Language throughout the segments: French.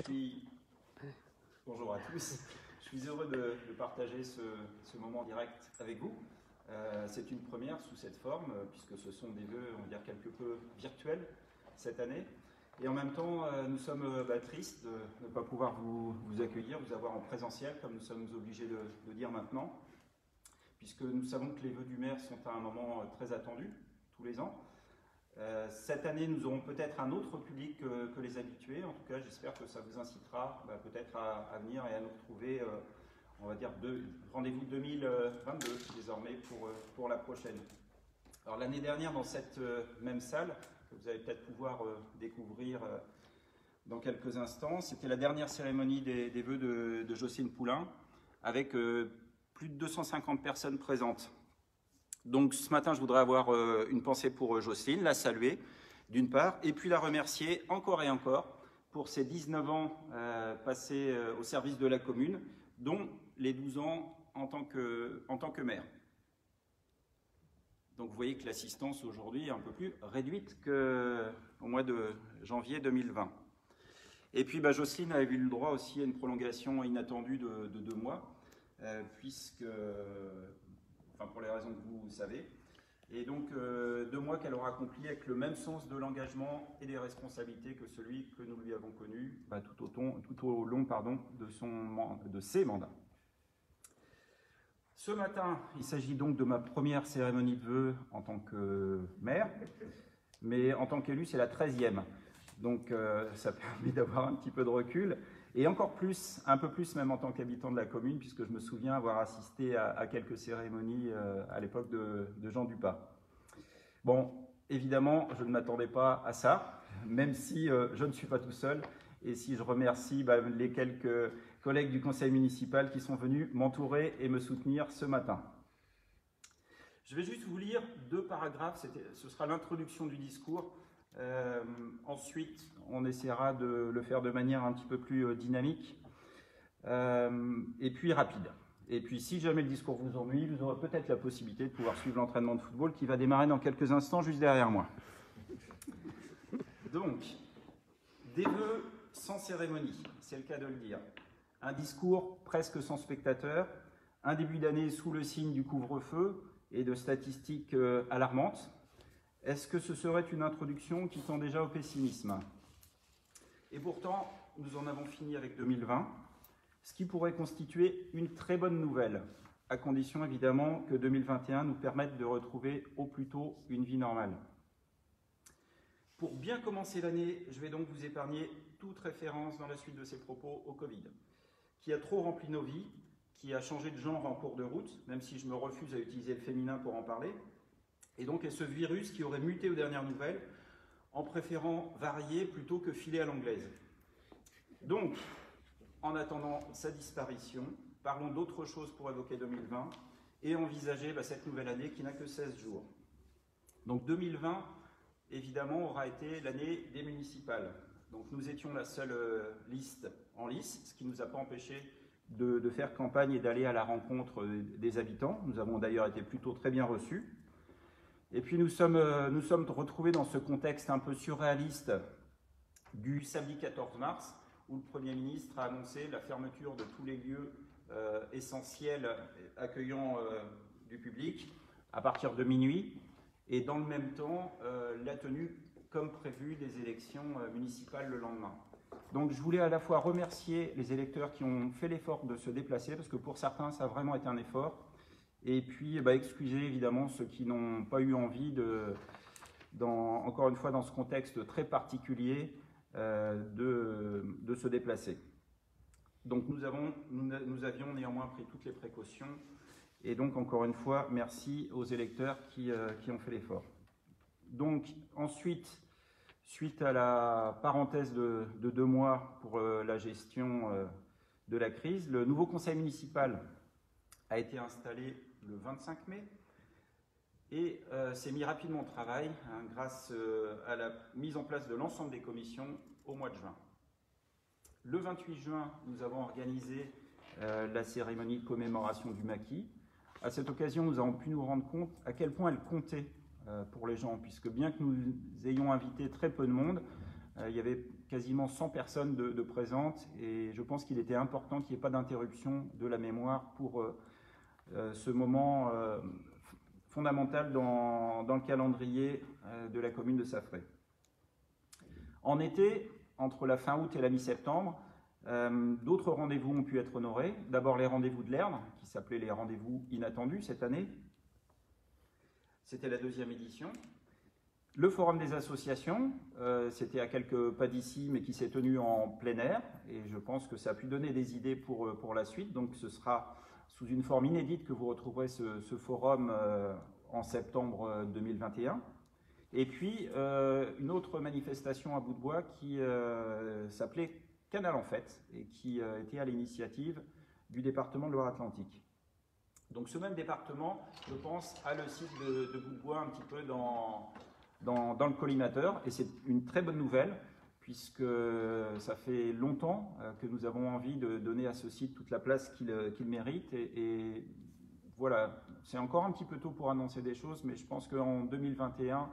Puis, bonjour à tous, je suis heureux de partager ce moment direct avec vous. C'est une première sous cette forme, puisque ce sont des vœux, on va dire, quelque peu virtuels cette année. Et en même temps, nous sommes tristes de ne pas pouvoir vous accueillir, vous avoir en présentiel, comme nous sommes obligés de dire maintenant, puisque nous savons que les vœux du maire sont à un moment très attendu, tous les ans. Cette année, nous aurons peut-être un autre public que les habitués. En tout cas, j'espère que ça vous incitera peut-être à venir et à nous retrouver, on va dire, rendez-vous 2022 désormais pour la prochaine. Alors l'année dernière, dans cette même salle, que vous allez peut-être pouvoir découvrir dans quelques instants, c'était la dernière cérémonie des vœux de Jocelyne Poulain, avec plus de 250 personnes présentes. Donc ce matin, je voudrais avoir une pensée pour Jocelyne, la saluer d'une part, et puis la remercier encore et encore pour ses 19 ans passés au service de la commune, dont les 12 ans en tant que maire. Donc vous voyez que l'assistance aujourd'hui est un peu plus réduite qu'au mois de janvier 2020. Et puis Jocelyne avait eu le droit aussi à une prolongation inattendue de 2 mois, puisque... pour les raisons que vous savez. Et donc 2 mois qu'elle aura accompli avec le même sens de l'engagement et des responsabilités que celui que nous lui avons connu tout au long de ses mandats. Ce matin, il s'agit donc de ma première cérémonie de vœux en tant que maire, mais en tant qu'élu, c'est la 13e. Donc ça permet d'avoir un petit peu de recul. Et encore plus, un peu plus même en tant qu'habitant de la commune, puisque je me souviens avoir assisté à quelques cérémonies à l'époque de Jean Dupas. Bon, évidemment, je ne m'attendais pas à ça, même si je ne suis pas tout seul, et si je remercie les quelques collègues du conseil municipal qui sont venus m'entourer et me soutenir ce matin. Je vais juste vous lire 2 paragraphes, ce sera l'introduction du discours. Ensuite, on essaiera de le faire de manière un petit peu plus dynamique et puis rapide. Et puis, si jamais le discours vous ennuie, vous aurez peut-être la possibilité de pouvoir suivre l'entraînement de football qui va démarrer dans quelques instants juste derrière moi. Donc, des vœux sans cérémonie, c'est le cas de le dire. Un discours presque sans spectateurs, un début d'année sous le signe du couvre-feu et de statistiques alarmantes. Est-ce que ce serait une introduction qui tend déjà au pessimisme? Et pourtant, nous en avons fini avec 2020, ce qui pourrait constituer une très bonne nouvelle, à condition évidemment que 2021 nous permette de retrouver au plus tôt une vie normale. Pour bien commencer l'année, je vais donc vous épargner toute référence dans la suite de ces propos au Covid, qui a trop rempli nos vies, qui a changé de genre en cours de route, même si je me refuse à utiliser le féminin pour en parler, et donc ce virus qui aurait muté aux dernières nouvelles en préférant varier plutôt que filer à l'anglaise. Donc, en attendant sa disparition, parlons d'autre chose pour évoquer 2020 et envisager cette nouvelle année qui n'a que 16 jours. Donc 2020, évidemment, aura été l'année des municipales. Donc nous étions la seule liste en lice, ce qui ne nous a pas empêché de faire campagne et d'aller à la rencontre des habitants. Nous avons d'ailleurs été plutôt très bien reçus. Et puis nous sommes retrouvés dans ce contexte un peu surréaliste du samedi 14 mars, où le Premier ministre a annoncé la fermeture de tous les lieux essentiels accueillant du public à partir de minuit, et dans le même temps, la tenue, comme prévu, des élections municipales le lendemain. Donc je voulais à la fois remercier les électeurs qui ont fait l'effort de se déplacer, parce que pour certains, ça a vraiment été un effort, et puis excuser évidemment ceux qui n'ont pas eu envie encore une fois dans ce contexte très particulier, de se déplacer. Donc nous avions néanmoins pris toutes les précautions, et donc encore une fois merci aux électeurs qui ont fait l'effort. Donc ensuite, suite à la parenthèse de 2 mois pour la gestion de la crise, le nouveau conseil municipal a été installé le 25 mai et s'est mis rapidement au travail grâce à la mise en place de l'ensemble des commissions au mois de juin. Le 28 juin, nous avons organisé la cérémonie de commémoration du maquis. À cette occasion, nous avons pu nous rendre compte à quel point elle comptait pour les gens, puisque bien que nous ayons invité très peu de monde, il y avait quasiment 100 personnes de présentes, et je pense qu'il était important qu'il n'y ait pas d'interruption de la mémoire pour ce moment fondamental dans le calendrier de la commune de Saffré. En été, entre la fin août et la mi-septembre, d'autres rendez-vous ont pu être honorés. D'abord les rendez-vous de l'Erne, qui s'appelaient les rendez-vous inattendus cette année. C'était la 2e édition. Le forum des associations, c'était à quelques pas d'ici, mais qui s'est tenu en plein air, et je pense que ça a pu donner des idées pour la suite. Donc ce sera sous une forme inédite que vous retrouverez ce forum en septembre 2021. Et puis une autre manifestation à Bout-de-Bois qui s'appelait Canal en Fête, et qui était à l'initiative du département de Loire-Atlantique. Donc ce même département, je pense, a le site de Bout-de-Bois un petit peu dans le collimateur, et c'est une très bonne nouvelle, puisque ça fait longtemps que nous avons envie de donner à ce site toute la place qu'il mérite, et voilà, c'est encore un petit peu tôt pour annoncer des choses, mais je pense qu'en 2021,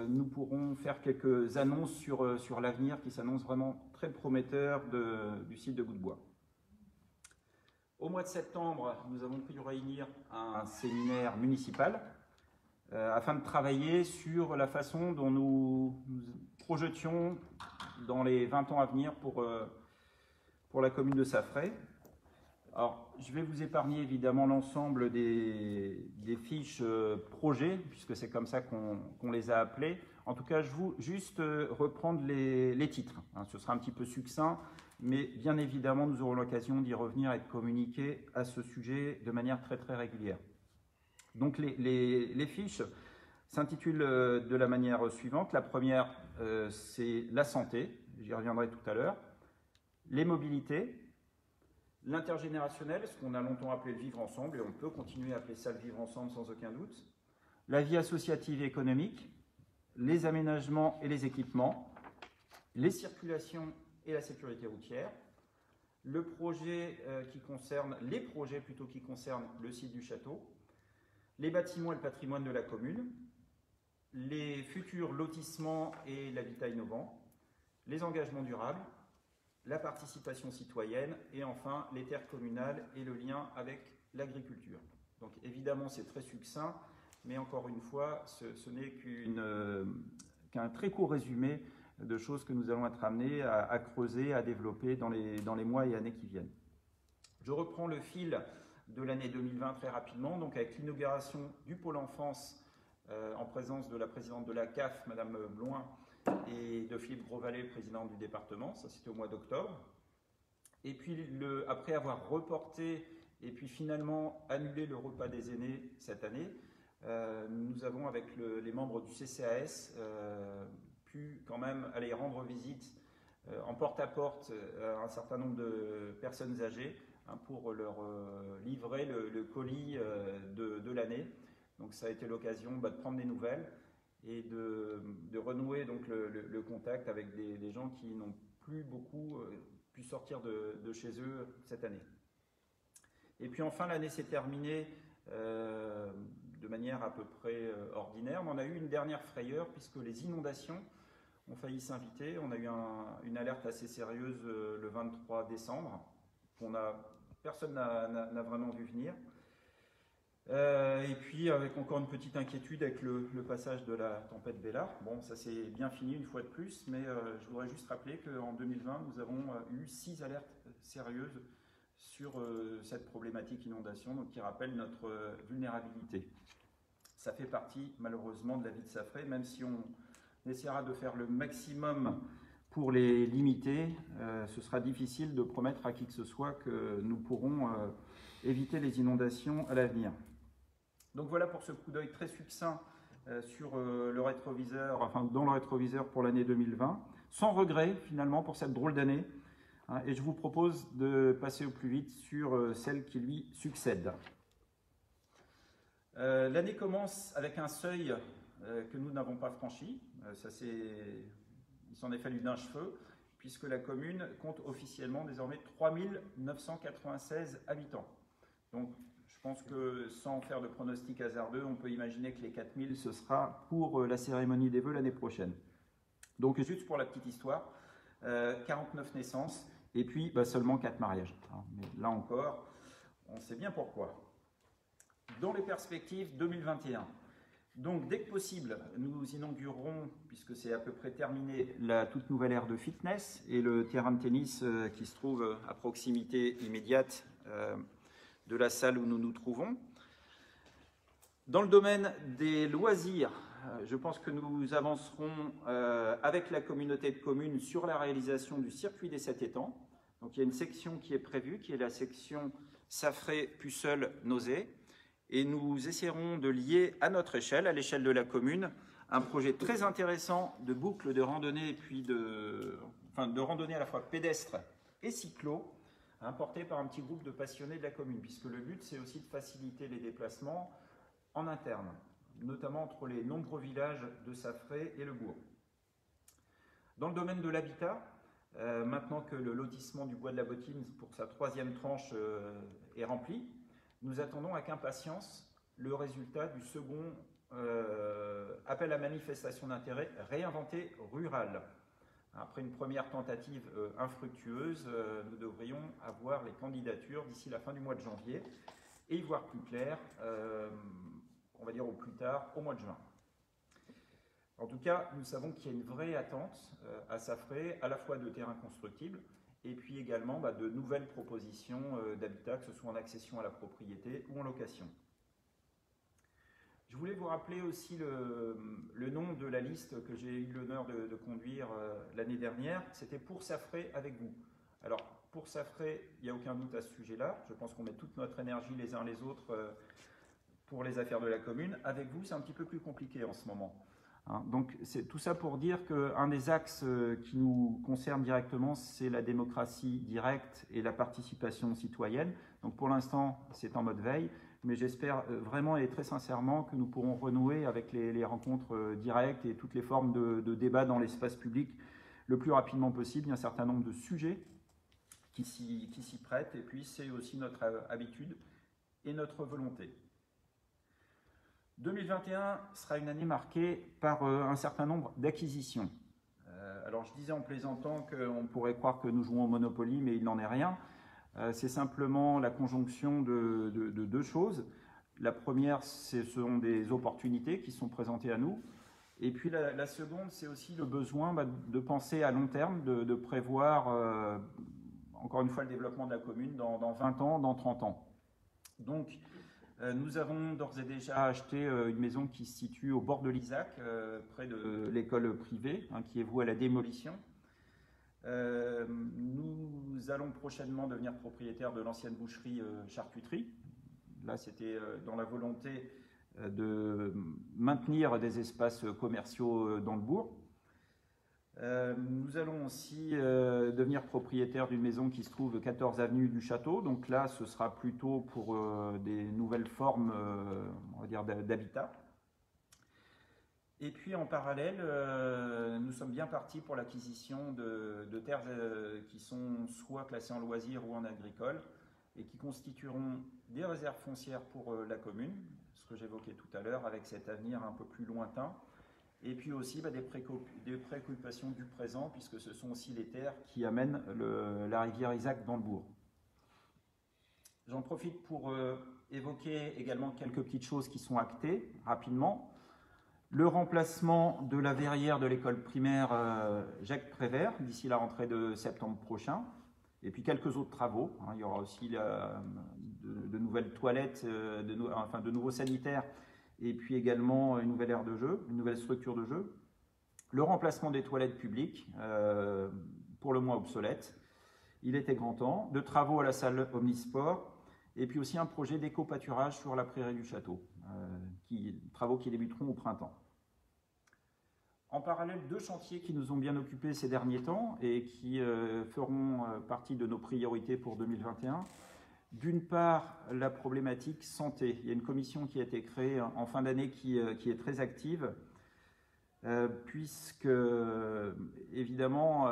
nous pourrons faire quelques annonces sur l'avenir qui s'annonce vraiment très prometteur du site de Bout-de-Bois. Au mois de septembre, nous avons pu réunir un séminaire municipal afin de travailler sur la façon dont nous projetions dans les 20 ans à venir pour la commune de Saffré. Alors, je vais vous épargner évidemment l'ensemble des fiches projets, puisque c'est comme ça qu'on les a appelées. En tout cas, je vous juste reprendre les titres. Ce sera un petit peu succinct, mais bien évidemment, nous aurons l'occasion d'y revenir et de communiquer à ce sujet de manière très très régulière. Donc les fiches s'intitulent de la manière suivante. La première, c'est la santé, j'y reviendrai tout à l'heure, les mobilités, l'intergénérationnel, ce qu'on a longtemps appelé le vivre ensemble, et on peut continuer à appeler ça le vivre ensemble sans aucun doute, la vie associative et économique, les aménagements et les équipements, les circulations et la sécurité routière, les projets qui concernent le site du château, les bâtiments et le patrimoine de la commune, les futurs lotissements et l'habitat innovant, les engagements durables, la participation citoyenne et enfin les terres communales et le lien avec l'agriculture. Donc évidemment c'est très succinct, mais encore une fois ce n'est qu'un très court résumé de choses que nous allons être amenés à creuser, à développer dans les mois et années qui viennent. Je reprends le fil de l'année 2020 très rapidement, donc avec l'inauguration du pôle enfance en présence de la présidente de la CAF, Madame Bloin, et de Philippe Grosvalet, le président du département, ça c'était au mois d'octobre. Et puis après avoir reporté et puis finalement annulé le repas des aînés cette année, nous avons avec les membres du CCAS pu quand même aller rendre visite en porte-à-porte à un certain nombre de personnes âgées pour leur livrer le colis de l'année. Donc ça a été l'occasion de prendre des nouvelles et de renouer donc le contact avec des gens qui n'ont plus beaucoup pu sortir de chez eux cette année. Et puis enfin, l'année s'est terminée de manière à peu près ordinaire, mais on a eu une dernière frayeur puisque les inondations ont failli s'inviter. On a eu une alerte assez sérieuse le 23 décembre, personne n'a vraiment vu venir. Et puis avec encore une petite inquiétude avec le passage de la tempête Bella. Bon, ça s'est bien fini une fois de plus, mais je voudrais juste rappeler qu'en 2020, nous avons eu 6 alertes sérieuses sur cette problématique inondation, donc qui rappelle notre vulnérabilité. Ça fait partie malheureusement de la vie de Saffré, même si on essaiera de faire le maximum pour les limiter, ce sera difficile de promettre à qui que ce soit que nous pourrons éviter les inondations à l'avenir. Donc voilà pour ce coup d'œil très succinct sur le rétroviseur, enfin dans le rétroviseur pour l'année 2020, sans regret finalement pour cette drôle d'année. Et je vous propose de passer au plus vite sur celle qui lui succède. L'année commence avec un seuil que nous n'avons pas franchi. Il s'en est fallu d'un cheveu, puisque la commune compte officiellement désormais 3996 habitants. Donc je pense que sans faire de pronostic hasardeux, on peut imaginer que les 4000, ce sera pour la cérémonie des vœux l'année prochaine. Donc juste pour la petite histoire, 49 naissances, et puis seulement 4 mariages. Mais là encore, on sait bien pourquoi. Dans les perspectives 2021, donc dès que possible, nous inaugurerons, puisque c'est à peu près terminé, la toute nouvelle aire de fitness et le terrain de tennis qui se trouve à proximité immédiate de la salle où nous nous trouvons. Dans le domaine des loisirs, je pense que nous avancerons avec la communauté de communes sur la réalisation du circuit des 7 étangs. Donc il y a une section qui est prévue, qui est la section Saffré-Puceul-Nauzet. Et nous essaierons de lier à notre échelle, à l'échelle de la commune, un projet très intéressant de boucle de randonnée, puis de randonnée à la fois pédestre et cyclo, porté par un petit groupe de passionnés de la commune, puisque le but c'est aussi de faciliter les déplacements en interne, notamment entre les nombreux villages de Saffré et le bourg. Dans le domaine de l'habitat, maintenant que le lotissement du Bois de la Bottine pour sa 3e tranche est rempli, nous attendons avec impatience le résultat du second appel à manifestation d'intérêt Réinventer rural. Après une première tentative infructueuse, nous devrions avoir les candidatures d'ici la fin du mois de janvier et y voir plus clair, on va dire au plus tard, au mois de juin. En tout cas, nous savons qu'il y a une vraie attente à Saffré, à la fois de terrains constructibles, et puis également de nouvelles propositions d'habitat, que ce soit en accession à la propriété ou en location. Je voulais vous rappeler aussi le nom de la liste que j'ai eu l'honneur de conduire l'année dernière. C'était Pour Saffré avec vous. Alors, pour Saffré, il n'y a aucun doute à ce sujet-là. Je pense qu'on met toute notre énergie les uns les autres pour les affaires de la commune. Avec vous, c'est un petit peu plus compliqué en ce moment. Donc, c'est tout ça pour dire qu'un des axes qui nous concerne directement, c'est la démocratie directe et la participation citoyenne. Donc, pour l'instant, c'est en mode veille, mais j'espère vraiment et très sincèrement que nous pourrons renouer avec les rencontres directes et toutes les formes de débat dans l'espace public le plus rapidement possible. Il y a un certain nombre de sujets qui s'y prêtent, et puis c'est aussi notre habitude et notre volonté. 2021 sera une année marquée par un certain nombre d'acquisitions. Alors je disais en plaisantant qu'on pourrait croire que nous jouons au Monopoly, mais il n'en est rien. C'est simplement la conjonction de deux choses. La première, ce sont des opportunités qui sont présentées à nous. Et puis la seconde, c'est aussi le besoin de penser à long terme, de prévoir, encore une fois, le développement de la commune dans 20 ans, dans 30 ans. Donc, nous avons d'ores et déjà acheté une maison qui se situe au bord de l'Isaac, près de l'école privée, qui est vouée à la démolition. Nous allons prochainement devenir propriétaires de l'ancienne boucherie charcuterie. Là, c'était dans la volonté de maintenir des espaces commerciaux dans le bourg. Nous allons aussi devenir propriétaires d'une maison qui se trouve 14 avenue du Château. Donc là, ce sera plutôt pour des nouvelles formes, on va dire, d'habitat. Et puis en parallèle, nous sommes bien partis pour l'acquisition de terres qui sont soit classées en loisirs ou en agricole et qui constitueront des réserves foncières pour la commune, ce que j'évoquais tout à l'heure avec cet avenir un peu plus lointain. Et puis aussi des préoccupations du présent, puisque ce sont aussi les terres qui amènent la rivière Isaac dans le bourg. J'en profite pour évoquer également quelques petites choses qui sont actées rapidement. Le remplacement de la verrière de l'école primaire Jacques Prévert d'ici la rentrée de septembre prochain. Et puis quelques autres travaux. Il y aura aussi de nouvelles toilettes, de nouveaux sanitaires, et puis également une nouvelle aire de jeu, une nouvelle structure de jeu. Le remplacement des toilettes publiques, pour le moins obsolètes. Il était grand temps. De travaux à la salle Omnisport, et puis aussi un projet d'éco-pâturage sur la prairie du château, travaux qui débuteront au printemps. En parallèle, deux chantiers qui nous ont bien occupés ces derniers temps et qui feront partie de nos priorités pour 2021. D'une part, la problématique santé. Il y a une commission qui a été créée en fin d'année qui est très active, puisque, évidemment,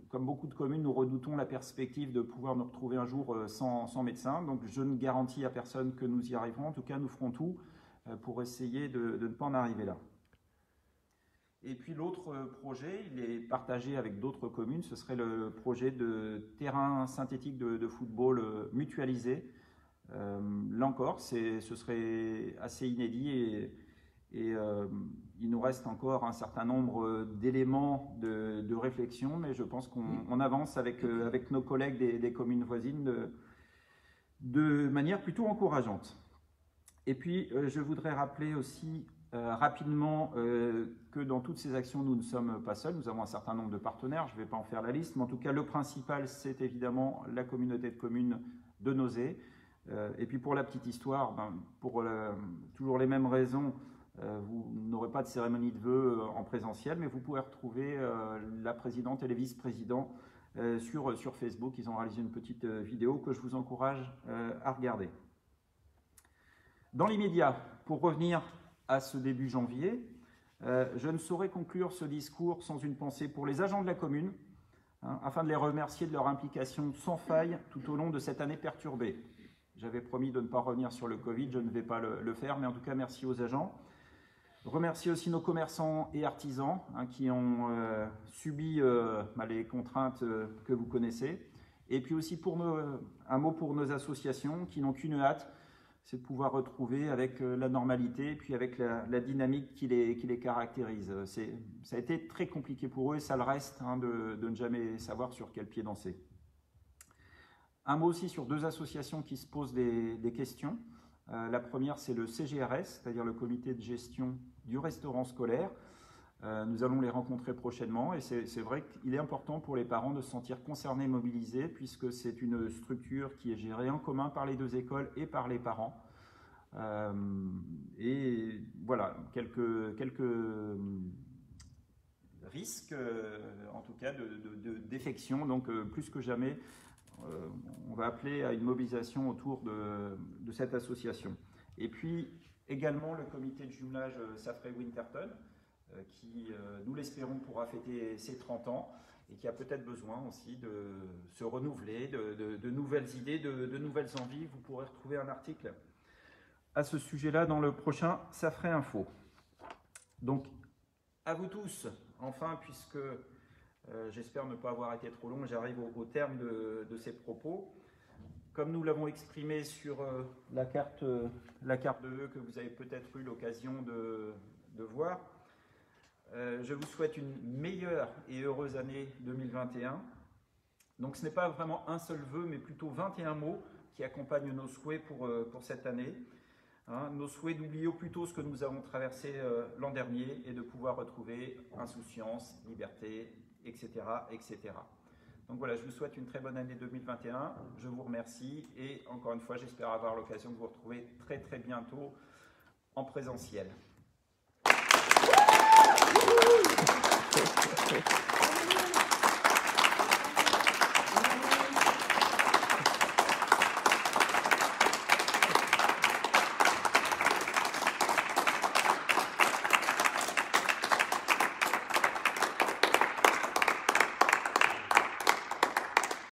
comme beaucoup de communes, nous redoutons la perspective de pouvoir nous retrouver un jour sans médecin. Donc, je ne garantis à personne que nous y arriverons. En tout cas, nous ferons tout pour essayer de ne pas en arriver là. Et puis l'autre projet, il est partagé avec d'autres communes, ce serait le projet de terrain synthétique de football mutualisé. Là encore, ce serait assez inédit et il nous reste encore un certain nombre d'éléments de réflexion, mais je pense qu'on avance avec nos collègues des communes voisines de manière plutôt encourageante. Et puis, je voudrais rappeler aussi rapidement que dans toutes ces actions, nous ne sommes pas seuls, nous avons un certain nombre de partenaires, je ne vais pas en faire la liste, mais en tout cas, le principal, c'est évidemment la communauté de communes de Nozay. Et puis pour la petite histoire, pour toujours les mêmes raisons, vous n'aurez pas de cérémonie de vœux en présentiel, mais vous pouvez retrouver la présidente et les vice-présidents sur Facebook. Ils ont réalisé une petite vidéo que je vous encourage à regarder. Dans l'immédiat, pour revenir à ce début janvier, je ne saurais conclure ce discours sans une pensée pour les agents de la commune, afin de les remercier de leur implication sans faille tout au long de cette année perturbée. J'avais promis de ne pas revenir sur le Covid, je ne vais pas le faire, mais en tout cas, merci aux agents. Remercier aussi nos commerçants et artisans qui ont subi les contraintes que vous connaissez. Et puis aussi un mot pour nos associations qui n'ont qu'une hâte, c'est de pouvoir retrouver avec la normalité et puis avec la dynamique qui les caractérise. Ça a été très compliqué pour eux et ça le reste de ne jamais savoir sur quel pied danser. Un mot aussi sur deux associations qui se posent des questions. La première, c'est le CGRS, c'est-à-dire le comité de gestion du restaurant scolaire. Nous allons les rencontrer prochainement et c'est vrai qu'il est important pour les parents de se sentir concernés, mobilisés, puisque c'est une structure qui est gérée en commun par les deux écoles et par les parents. Et voilà, quelques risques, en tout cas, défection. Donc, plus que jamais, on va appeler à une mobilisation autour de cette association. Et puis, également, le comité de jumelage Safrey-Winterton, qui, nous l'espérons, pourra fêter ses 30 ans et qui a peut-être besoin aussi de se renouveler, de nouvelles idées, de nouvelles envies. Vous pourrez retrouver un article à ce sujet-là dans le prochain Safrey Info. Donc, à vous tous, enfin, puisque j'espère ne pas avoir été trop long, j'arrive au terme de ces propos. Comme nous l'avons exprimé sur la carte de vœux que vous avez peut-être eu l'occasion de voir, je vous souhaite une meilleure et heureuse année 2021. Donc ce n'est pas vraiment un seul vœu, mais plutôt 21 mots qui accompagnent nos souhaits pour cette année. Nos souhaits d'oublier au plus tôt ce que nous avons traversé l'an dernier et de pouvoir retrouver insouciance, liberté, etc., etc. Donc voilà, je vous souhaite une très bonne année 2021. Je vous remercie et encore une fois, j'espère avoir l'occasion de vous retrouver très très bientôt en présentiel.